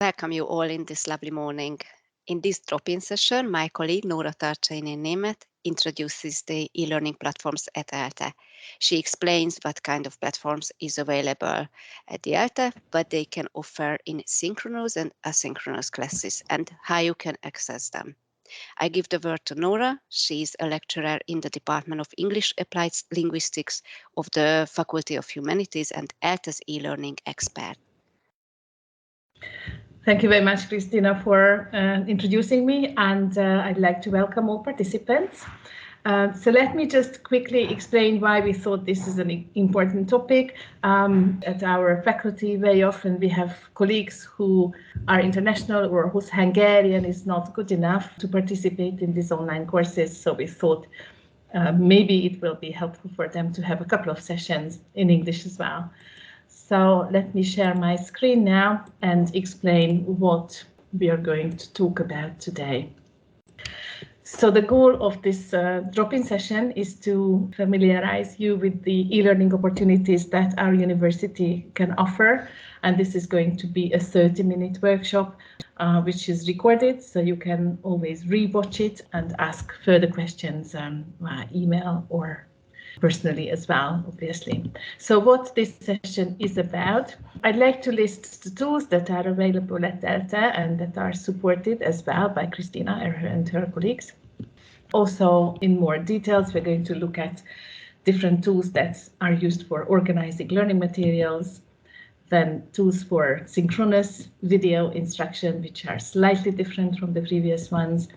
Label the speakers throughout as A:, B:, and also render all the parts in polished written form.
A: Welcome you all in this lovely morning. In this drop-in session, my colleague Nóra Tartsay and Németh introduces the e-learning platforms at ELTE. She explains what kind of platforms is available at the ELTE, what they can offer in synchronous and asynchronous classes, and how you can access them. I give the word to Nóra. She is a lecturer in the Department of English Applied Linguistics of the Faculty of Humanities and ELTE's e-learning expert.
B: Thank you very much, Christina, for introducing me, and I'd like to welcome all participants. So let me just quickly explain why we thought this is an important topic. At our faculty, very often we have colleagues who are international or whose Hungarian is not good enough to participate in these online courses. So we thought maybe it will be helpful for them to have a couple of sessions in English as well. So let me share my screen now and explain what we are going to talk about today. So the goal of this drop-in session is to familiarize you with the e-learning opportunities that our university can offer. And this is going to be a 30-minute workshop, which is recorded, so you can always re-watch it and ask further questions via email or personally as well, obviously. So what this session is about, I'd like to list the tools that are available at ELTE and that are supported as well by Christina and her colleagues. Also, in more details, we're going to look at different tools that are used for organizing learning materials, then tools for synchronous video instruction, which are slightly different from the previous ones.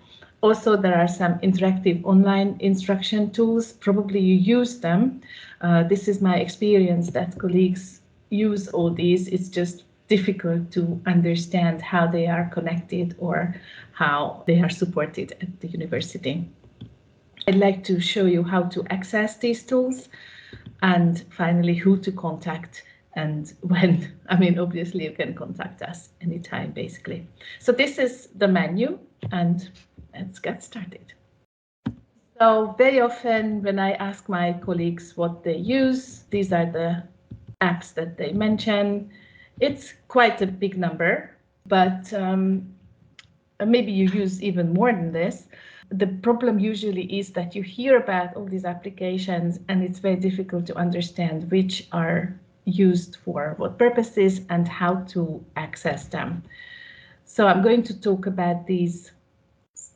B: Also, there are some interactive online instruction tools. Probably you use them. This is my experience that colleagues use all these. It's just difficult to understand how they are connected or how they are supported at the university. I'd like to show you how to access these tools and finally who to contact and when. I mean, obviously you can contact us anytime, basically. So this is the menu, and let's get started. So very often when I ask my colleagues what they use, these are the apps that they mention. It's quite a big number, but maybe you use even more than this. The problem usually is that you hear about all these applications and it's very difficult to understand which are used for what purposes and how to access them. So I'm going to talk about these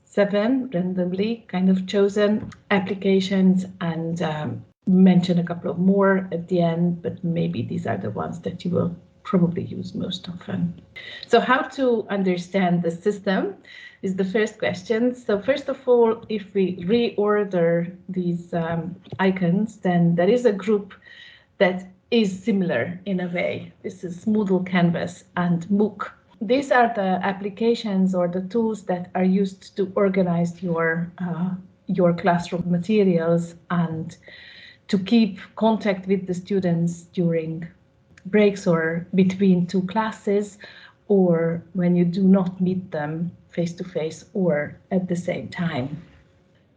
B: 7 randomly kind of chosen applications and mention a couple of more at the end, but maybe these are the ones that you will probably use most often. So how to understand the system is the first question. So first of all, if we reorder these icons, then there is a group that is similar in a way. This is Moodle Canvas and MOOC. These are the applications or the tools that are used to organize your classroom materials and to keep contact with the students during breaks or between 2 classes, or when you do not meet them face-to-face or at the same time.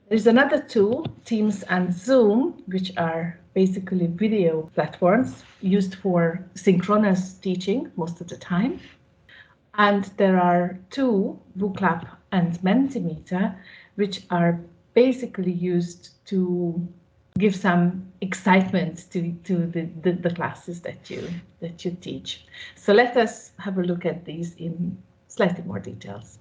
B: There's another tool, Teams and Zoom, which are basically video platforms used for synchronous teaching most of the time. And there are 2, Booklab and Mentimeter, which are basically used to give some excitement to the classes that you teach. So let us have a look at these in slightly more details.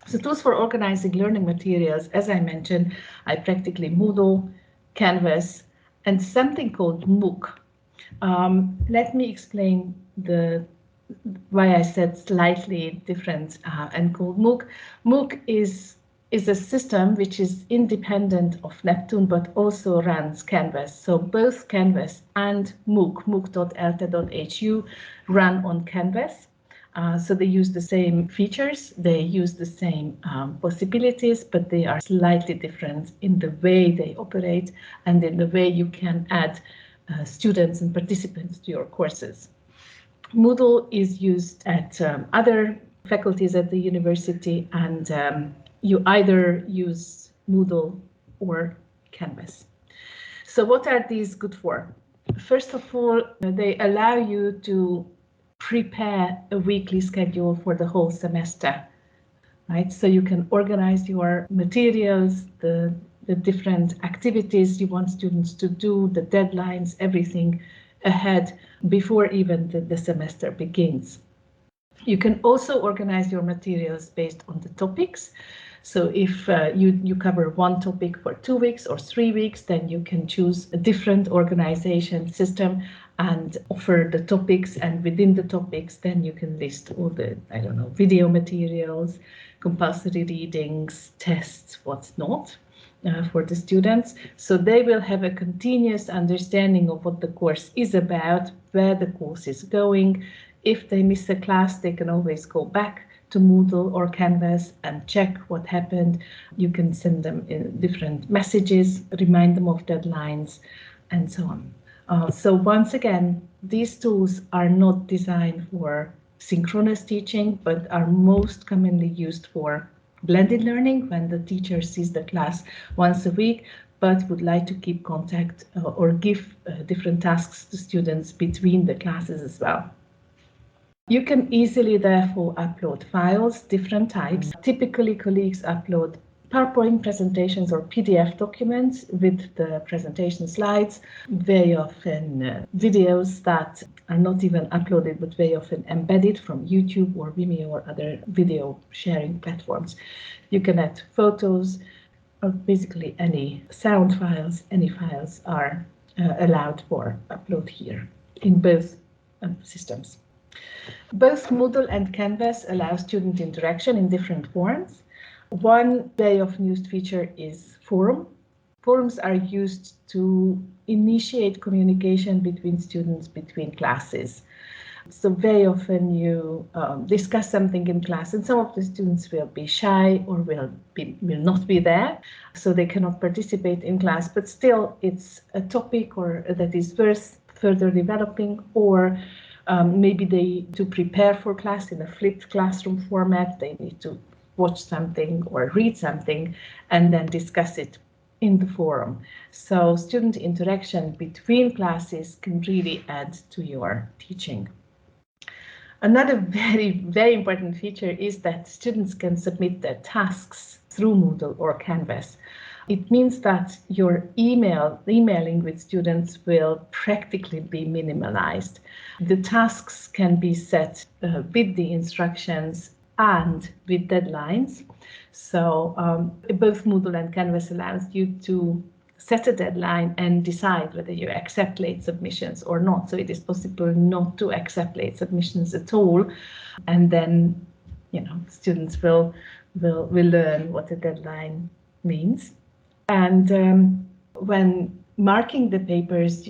B: So tools for organizing learning materials, as I mentioned, are practically Moodle, Canvas, and something called MOOC. Let me explain why I said slightly different and called MOOC. MOOC is a system which is independent of Neptune, but also runs Canvas. So both Canvas and MOOC, mooc.elte.hu, run on Canvas. So they use the same features, they use the same possibilities, but they are slightly different in the way they operate and in the way you can add students and participants to your courses. Moodle is used at other faculties at the university, and you either use Moodle or Canvas. So what are these good for? First of all, they allow you to prepare a weekly schedule for the whole semester, right? So you can organize your materials, the different activities you want students to do, the deadlines, everything ahead before even the semester begins. You can also organize your materials based on the topics. So if you cover one topic for 2 weeks or 3 weeks, then you can choose a different organization system and offer the topics, and within the topics, then you can list all the, I don't know, video materials, compulsory readings, tests, what's not. For the students, so they will have a continuous understanding of what the course is about, where the course is going. If they miss a class, they can always go back to Moodle or Canvas and check what happened. You can send them in different messages, remind them of deadlines, and so on. So once again, these tools are not designed for synchronous teaching, but are most commonly used for blended learning, when the teacher sees the class once a week, but would like to keep contact or give different tasks to students between the classes as well. You can easily, therefore, upload files, different types. Typically, colleagues upload PowerPoint presentations or PDF documents with the presentation slides, very often videos that are not even uploaded, but very often embedded from YouTube or Vimeo or other video sharing platforms. You can add photos, or basically any sound files, any files are allowed for upload here in both systems. Both Moodle and Canvas allow student interaction in different forms. One very often used feature is forum. Forums are used to initiate communication between students, between classes. So very often you discuss something in class, and some of the students will be shy or will not be there, so they cannot participate in class, but still it's a topic or that is worth further developing, or maybe they to prepare for class in a flipped classroom format, they need to watch something or read something and then discuss it in the forum. So student interaction between classes can really add to your teaching. Another very important feature is that students can submit their tasks through Moodle or Canvas. It means that your emailing with students will practically be minimalized. The tasks can be set with the instructions and with deadlines. So both Moodle and Canvas allows you to set a deadline and decide whether you accept late submissions or not. So it is possible not to accept late submissions at all, and then students will learn what a deadline means. And when marking the papers,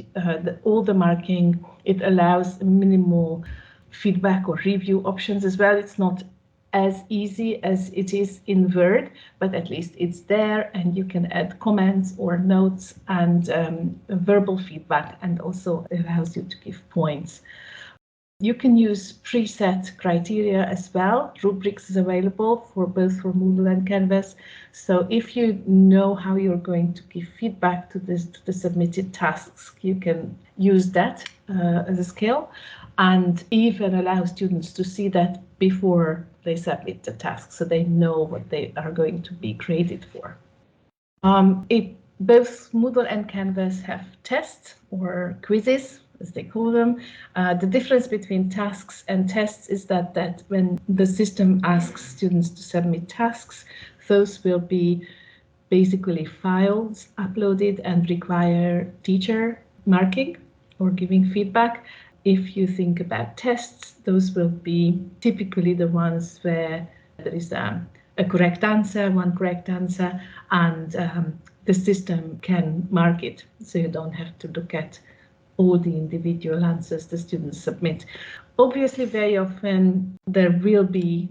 B: all the marking, it allows minimal feedback or review options as well. It's not as easy as it is in Word, but at least it's there, and you can add comments or notes and verbal feedback, and also allows you to give points. You can use preset criteria as well. Rubrics is available for both for Moodle and Canvas. So if you know how you're going to give feedback to the submitted tasks, you can use that as a skill, and even allow students to see that before they submit the task, so they know what they are going to be graded for. Both Moodle and Canvas have tests or quizzes, as they call them. The difference between tasks and tests is that when the system asks students to submit tasks, those will be basically files uploaded and require teacher marking or giving feedback. If you think about tests, those will be typically the ones where there is a correct answer, one correct answer, and the system can mark it, so you don't have to look at all the individual answers the students submit. Obviously, very often there will be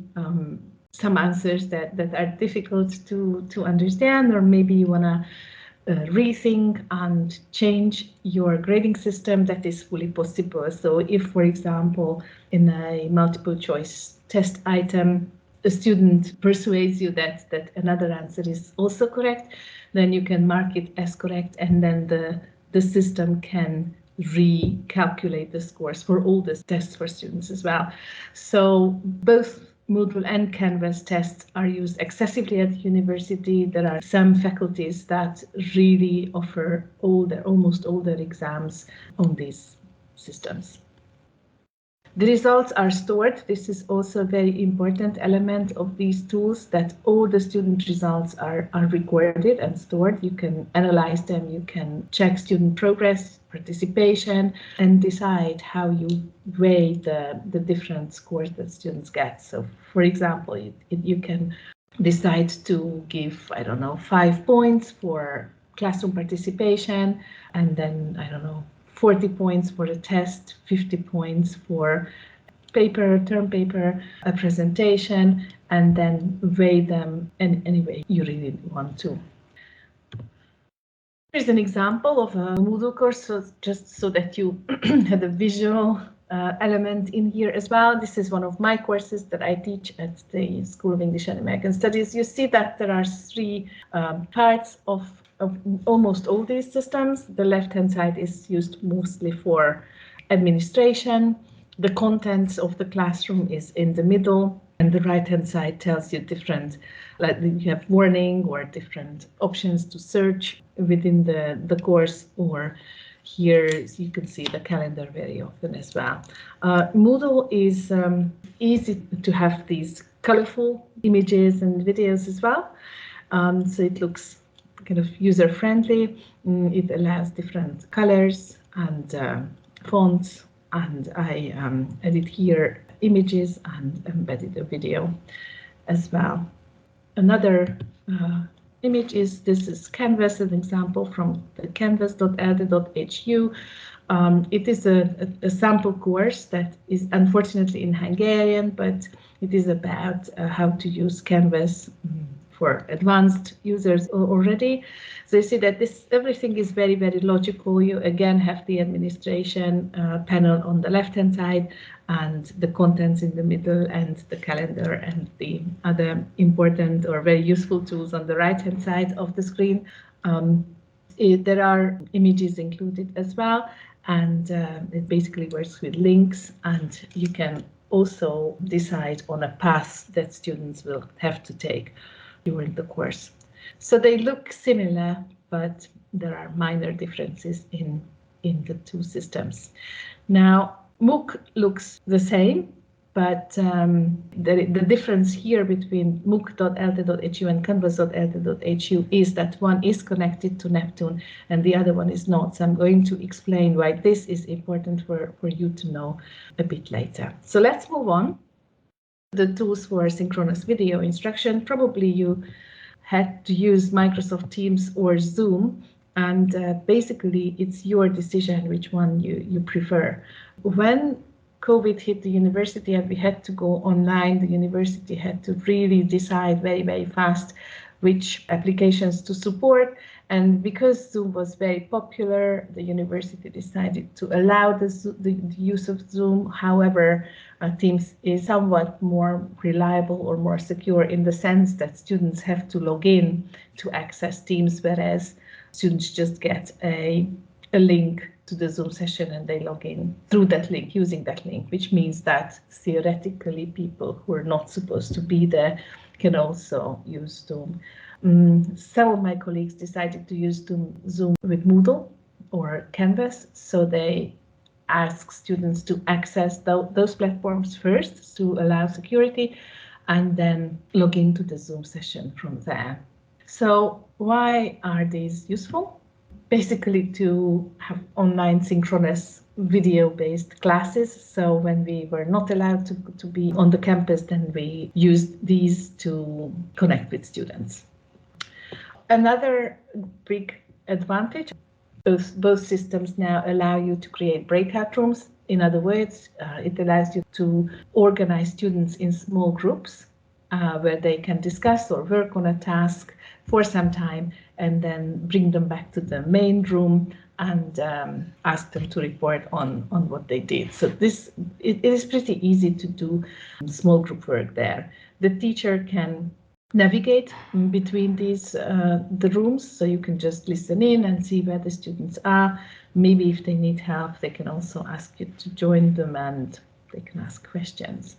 B: some answers that are difficult to understand, or maybe you want to rethink and change your grading system. That is fully possible. So if, for example, in a multiple choice test item, a student persuades you that another answer is also correct, then you can mark it as correct, and then the system can recalculate the scores for all the tests for students as well. So both Moodle and Canvas tests are used excessively at university. There are some faculties that really offer almost all their exams on these systems. The results are stored. This is also a very important element of these tools, that all the student results are recorded and stored. You can analyze them, you can check student progress, participation, and decide how you weigh the different scores that students get. So, for example, you can decide to give, 5 points for classroom participation, and then, 40 points for a test, 50 points for term paper, a presentation, and then weigh them in any way you really want to. Here's an example of a Moodle course, so just so that you had a visual element in here as well. This is one of my courses that I teach at the School of English and American Studies. You see that there are 3 parts of almost all these systems. The left-hand side is used mostly for administration. The contents of the classroom is in the middle, and the right-hand side tells you different, like you have warning or different options to search within the course, or here you can see the calendar very often as well. Moodle is easy to have these colorful images and videos as well. So it looks kind of user-friendly. It allows different colors and fonts, and I added here images and embedded a video as well. Another image is, this is Canvas, an example from the canvas.elte.hu. It is a sample course that is unfortunately in Hungarian, but it is about how to use Canvas for advanced users already. So you see that everything is very, very logical. You again have the administration panel on the left-hand side, and the contents in the middle, and the calendar and the other important or very useful tools on the right-hand side of the screen. There are images included as well, and it basically works with links, and you can also decide on a path that students will have to take during the course. So they look similar, but there are minor differences in the 2 systems. Now, MOOC looks the same, but the difference here between mooc.elte.hu and canvas.elte.hu is that one is connected to Neptune and the other one is not. So I'm going to explain why this is important for you to know a bit later. So let's move on. The tools for synchronous video instruction. Probably you had to use Microsoft Teams or Zoom, and basically it's your decision which one you prefer. When COVID hit the university and we had to go online, the university had to really decide very, very fast which applications to support. And because Zoom was very popular, the university decided to allow the use of Zoom. However, Teams is somewhat more reliable or more secure in the sense that students have to log in to access Teams, whereas students just get a link to the Zoom session and they log in through that link, using that link, which means that theoretically people who are not supposed to be there can also use Zoom. Some of my colleagues decided to use Zoom with Moodle or Canvas, so they ask students to access those platforms first to allow security, and then log into the Zoom session from there. So why are these useful? Basically to have online synchronous video-based classes. So when we were not allowed to be on the campus, then we used these to connect with students. Another big advantage, both systems now allow you to create breakout rooms. In other words, it allows you to organize students in small groups where they can discuss or work on a task for some time and then bring them back to the main room and ask them to report on what they did. So it is pretty easy to do small group work there. The teacher can navigate between these the rooms, so you can just listen in and see where the students are. Maybe if they need help, they can also ask you to join them and they can ask questions.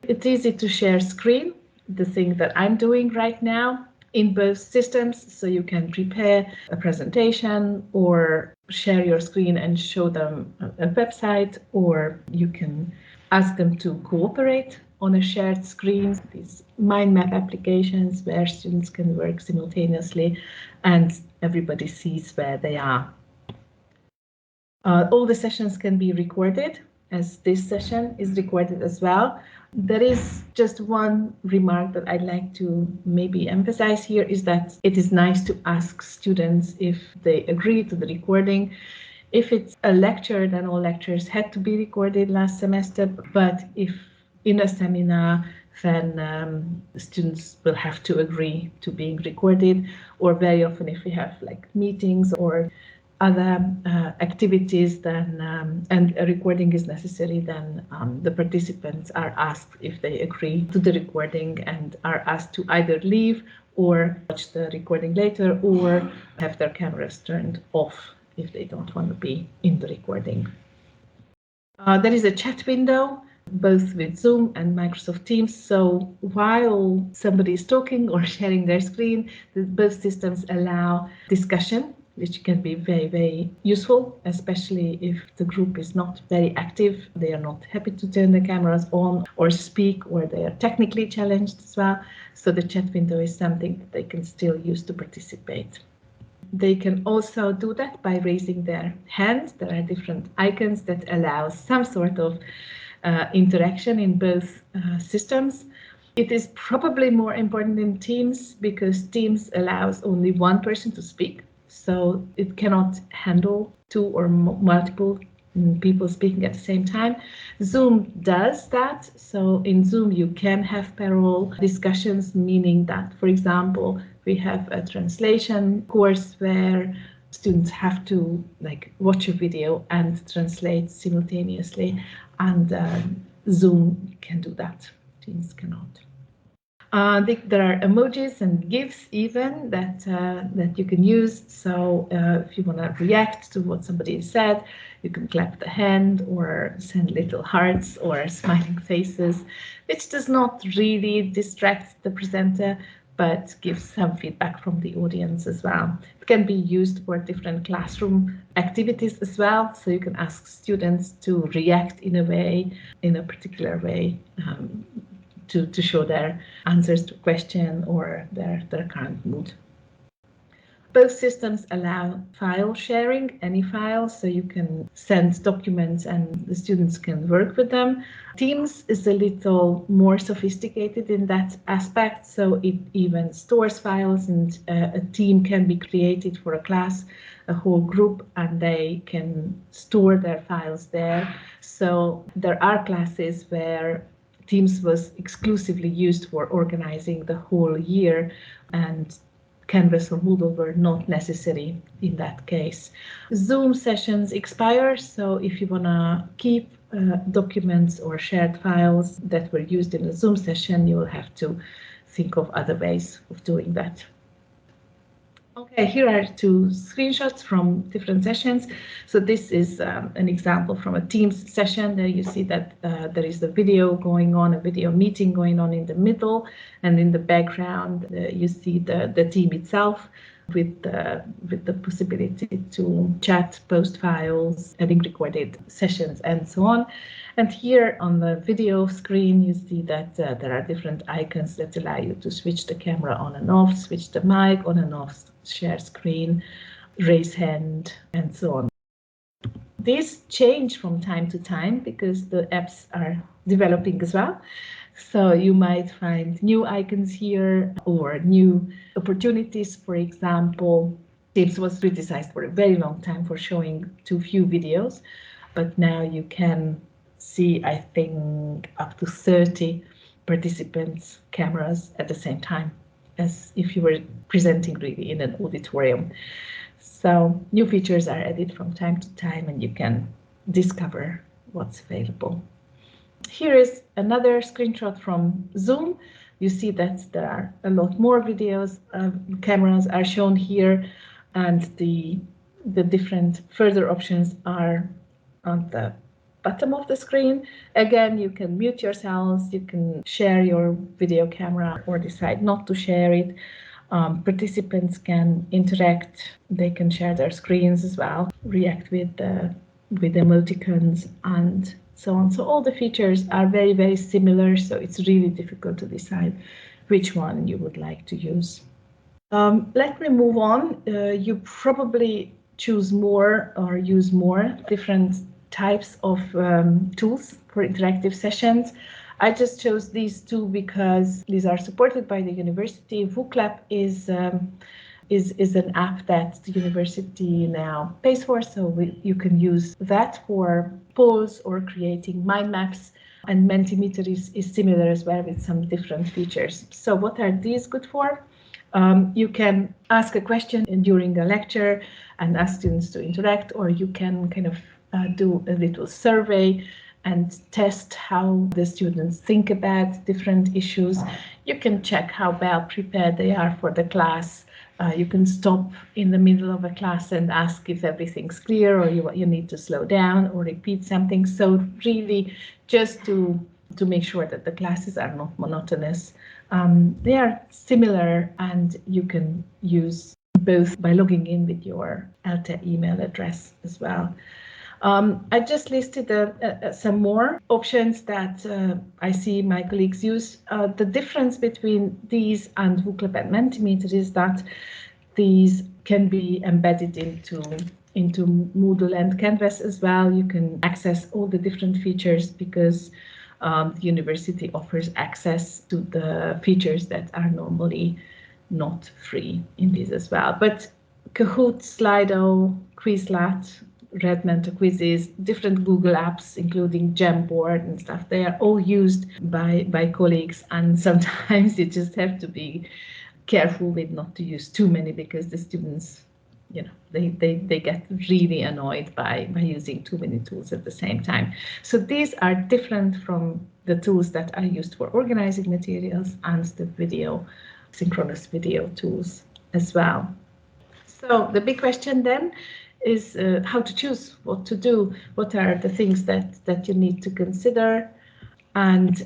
B: It's easy to share screen, the thing that I'm doing right now, in both systems, so you can prepare a presentation or share your screen and show them a website, or you can ask them to cooperate on a shared screen. These mind map applications where students can work simultaneously and everybody sees where they are. All the sessions can be recorded, as this session is recorded as well. There is just one remark that I'd like to maybe emphasize here, is that it is nice to ask students if they agree to the recording. If it's a lecture, then all lectures had to be recorded last semester, but if in a seminar, then students will have to agree to being recorded, or very often if we have like meetings or other activities, then and a recording is necessary, then the participants are asked if they agree to the recording and are asked to either leave or watch the recording later, or have their cameras turned off if they don't want to be in the recording. There is a chat window, both with Zoom and Microsoft Teams. So while somebody is talking or sharing their screen, both systems allow discussion, which can be very, very useful, especially if the group is not very active. They are not happy to turn the cameras on or speak, or they are technically challenged as well. So the chat window is something that they can still use to participate. They can also do that by raising their hand. There are different icons that allow some sort of interaction in both systems. It is probably more important in Teams because Teams allows only one person to speak. So it cannot handle two or multiple people speaking at the same time. Zoom does that. So in Zoom, you can have parallel discussions, meaning that, for example, we have a translation course where students have to watch a video and translate simultaneously, and Zoom can do that. Teams cannot. There are emojis and GIFs even that you can use. So if you want to react to what somebody said, you can clap the hand or send little hearts or smiling faces, which does not really distract the presenter, but gives some feedback from the audience as well. It can be used for different classroom activities as well. So you can ask students to react in a particular way, to show their answers to a question or their current mood. Both systems allow file sharing, any file, so you can send documents and the students can work with them. Teams is a little more sophisticated in that aspect, so it even stores files, and a team can be created for a class, a whole group, and they can store their files there. So there are classes where Teams was exclusively used for organizing the whole year, and Canvas or Moodle were not necessary in that case. Zoom sessions expire, so if you want to keep documents or shared files that were used in a Zoom session, you will have to think of other ways of doing that. Okay, here are two screenshots from different sessions. So this is an example from a Teams session. There you see that there is a video going on, a video meeting going on in the middle, and in the background you see the team itself with the possibility to chat, post files, having recorded sessions, and so on. And here on the video screen, you see that there are different icons that allow you to switch the camera on and off, switch the mic on and off, share screen, raise hand, and so on. These change from time to time because the apps are developing as well. So you might find new icons here or new opportunities. For example, Teams was criticized for a very long time for showing too few videos, but now you can see, I think, up to 30 participants' cameras at the same time, as if you were presenting really in an auditorium. So new features are added from time to time, and you can discover what's available. Here is another screenshot from Zoom. You see that there are a lot more videos, cameras are shown here, and the different further options are on the bottom of the screen. Again, you can mute yourselves, you can share your video camera or decide not to share it. Participants can interact, they can share their screens as well, react with the emoticons and so on. So all the features are very, very similar, so it's really difficult to decide which one you would like to use. Let me move on. You probably choose more or use more different types of tools for interactive sessions. I just chose these two because these are supported by the university. WooClap is an app that the university now pays for, so you can use that for polls or creating mind maps. And Mentimeter is similar as well with some different features. So what are these good for? You can ask a question during a lecture and ask students to interact, or you can kind of do a little survey and test how the students think about different issues. You can check how well prepared they are for the class. You can stop in the middle of a class and ask if everything's clear, or you need to slow down or repeat something. So really just to make sure that the classes are not monotonous. They are similar, and you can use both by logging in with your ELTE email address as well. I just listed some more options that I see my colleagues use. The difference between these and WooClap and Mentimeter is that these can be embedded into Moodle and Canvas as well. You can access all the different features because the university offers access to the features that are normally not free in these as well. But Kahoot, Slido, Quizlet, Redmond quizzes, different Google apps, including Jamboard and stuff, they are all used by colleagues, and sometimes you just have to be careful with not to use too many, because the students, you know, they get really annoyed by using too many tools at the same time. So these are different from the tools that are used for organizing materials and the synchronous video tools as well. So the big question then is how to choose what to do. What are the things that you need to consider? And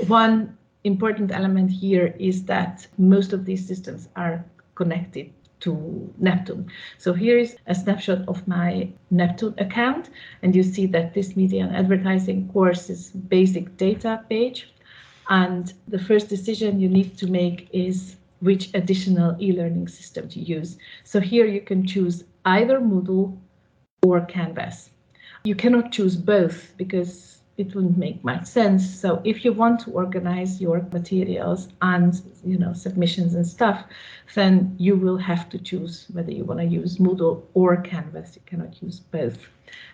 B: one important element here is that most of these systems are connected to Neptune. So here is a snapshot of my Neptune account, and you see that this media and advertising course is basic data page. And the first decision you need to make is which additional e-learning system to use. So here you can choose either Moodle or Canvas. You cannot choose both because it wouldn't make much sense. So if you want to organize your materials and submissions and stuff, then you will have to choose whether you want to use Moodle or Canvas. You cannot use both.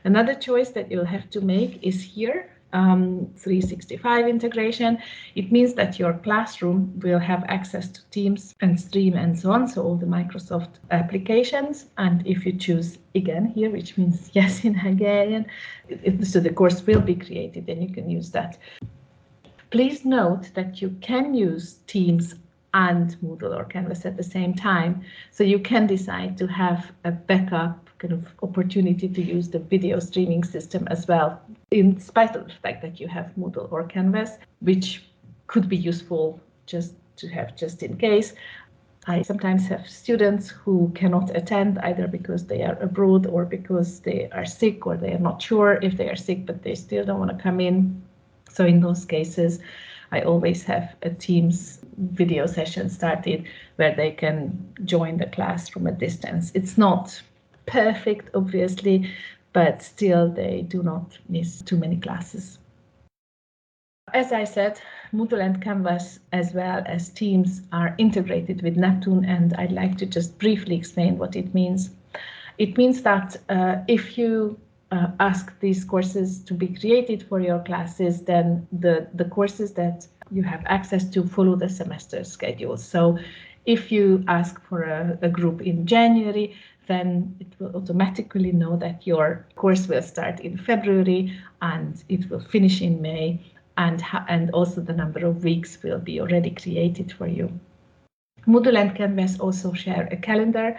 B: Another choice that you'll have to make is here. 365 integration. It means that your classroom will have access to Teams and Stream and so on, so all the Microsoft applications. And if you choose again here, which means yes in Hungarian, so the course will be created, then you can use that. Please note that you can use Teams and Moodle or Canvas at the same time, so you can decide to have a backup kind of opportunity to use the video streaming system as well, in spite of the fact that you have Moodle or Canvas, which could be useful just to have just in case. I sometimes have students who cannot attend either because they are abroad or because they are sick, or they are not sure if they are sick, but they still don't want to come in. So in those cases, I always have a Teams video session started where they can join the class from a distance. It's not perfect, obviously, but still they do not miss too many classes. As I said, Moodle and Canvas as well as Teams are integrated with Neptune, and I'd like to just briefly explain what it means. It means that if you ask these courses to be created for your classes, then the courses that you have access to follow the semester schedule. So if you ask for a group in January, then it will automatically know that your course will start in February and it will finish in May. and also the number of weeks will be already created for you. Moodle and Canvas also share a calendar,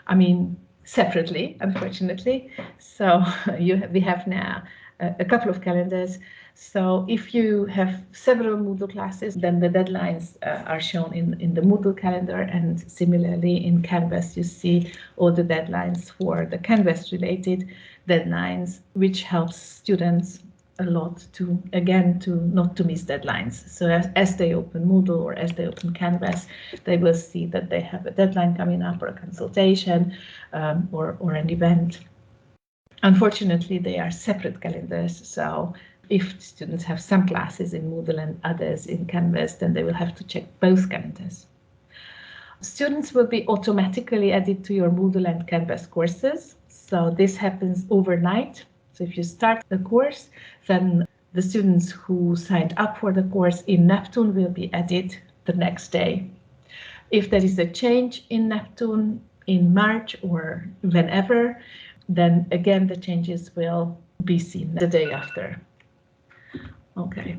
B: I mean, separately, unfortunately. So we have now a couple of calendars. So if you have several Moodle classes, then the deadlines are shown in the Moodle calendar, and similarly in Canvas you see all the deadlines for the Canvas related deadlines, which helps students a lot to not to miss deadlines. So as they open Moodle or as they open Canvas, they will see that they have a deadline coming up, or a consultation, or an event. Unfortunately, they are separate calendars, so if students have some classes in Moodle and others in Canvas, then they will have to check both calendars. Students will be automatically added to your Moodle and Canvas courses. So this happens overnight. So if you start the course, then the students who signed up for the course in Neptune will be added the next day. If there is a change in Neptune in March or whenever, then again the changes will be seen the day after. Okay.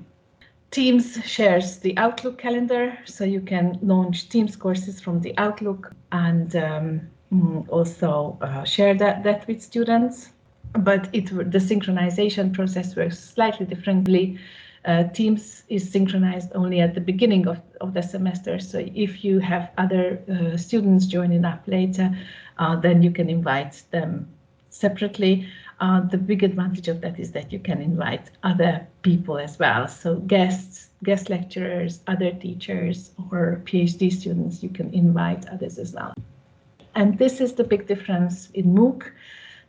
B: Teams shares the Outlook calendar, so you can launch Teams courses from the Outlook and also share that with students. But the synchronization process works slightly differently. Teams is synchronized only at the beginning of the semester. So if you have other students joining up later, then you can invite them separately. The big advantage of that is that you can invite other people as well. So guest lecturers, other teachers, or PhD students, you can invite others as well. And this is the big difference in MOOC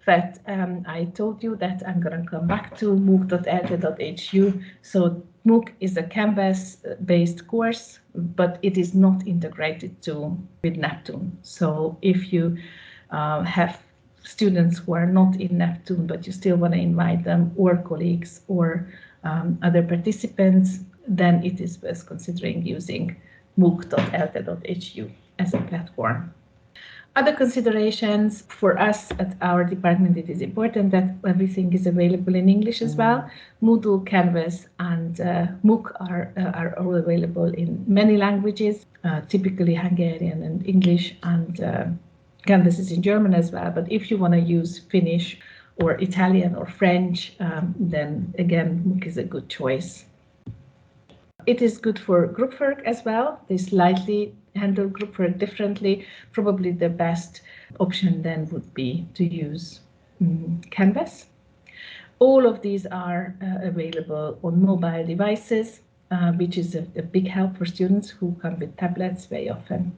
B: that I told you that I'm going to come back to, mooc.elte.hu. So MOOC is a Canvas-based course, but it is not integrated with Neptune. So if you have students who are not in Neptune, but you still want to invite them, or colleagues, or other participants, then it is worth considering using mooc.elte.hu as a platform. Other considerations for us at our department, it is important that everything is available in English as well. Moodle, Canvas, and MOOC are all available in many languages, typically Hungarian and English, and Canvas is in German as well. But if you want to use Finnish or Italian or French, then again, MOOC is a good choice. It is good for group work as well. They slightly handle group work differently. Probably the best option then would be to use Canvas. All of these are available on mobile devices, which is a big help for students who come with tablets very often.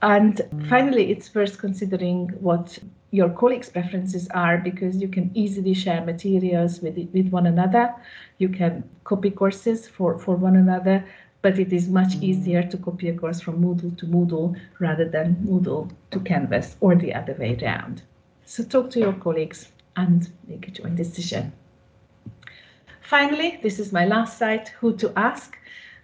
B: And finally, it's worth considering what your colleagues' preferences are, because you can easily share materials with one another. You can copy courses for one another, but it is much easier to copy a course from Moodle to Moodle rather than Moodle to Canvas, or the other way around. So talk to your colleagues and make a joint decision. Finally, this is my last site, who to ask.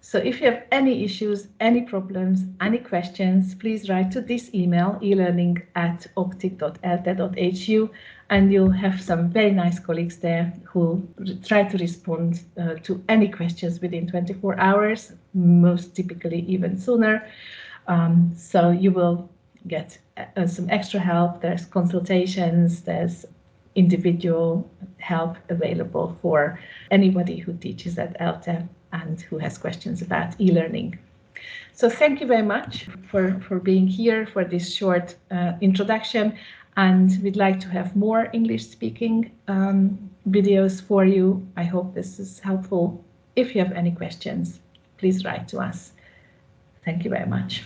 B: So if you have any issues, any problems, any questions, please write to this email, elearning@octic.elte.hu, and you'll have some very nice colleagues there who try to respond to any questions within 24 hours, most typically even sooner. So you will get some extra help. There's consultations, there's individual help available for anybody who teaches at ELTE and who has questions about e-learning. So thank you very much for being here for this short introduction, and we'd like to have more English-speaking videos for you. I hope this is helpful. If you have any questions, please write to us. Thank you very much.